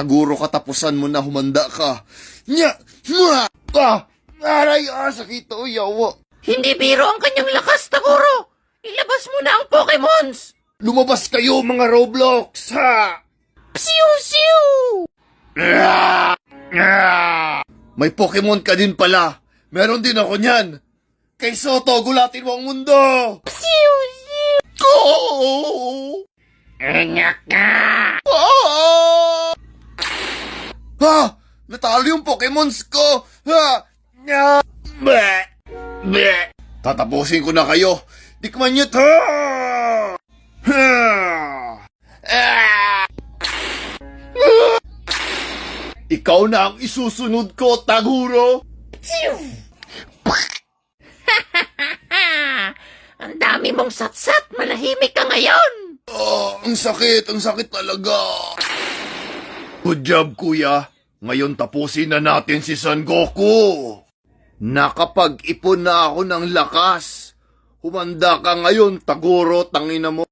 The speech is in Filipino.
Taguro, katapusan mo na, humanda ka. Nya! Mga! Aray! Sakit to, yawa. Hindi biro ang kanyang lakas, Taguro. Ilabas mo na ang Pokemons. Lumabas kayo, mga Roblox, ha! Psiu-siu! May Pokemon ka din pala. Meron din ako niyan. Kay Soto, gulatin mo ang mundo! Psiu-siu! Go! Engak ka! Natalo yung Pokemons ko! Bleh! Bleh! Tatapusin ko na kayo! Tikman niyo to! Ikaw na ang isusunod ko, Taguro! Ang dami mong satsat, malahimik ka ngayon. Ang sakit talaga. Good job, kuya. Ngayon tapusin na natin si Son Goku. Nakapag-ipon na ako ng lakas. Humanda ka ngayon, Taguro, tangina mo.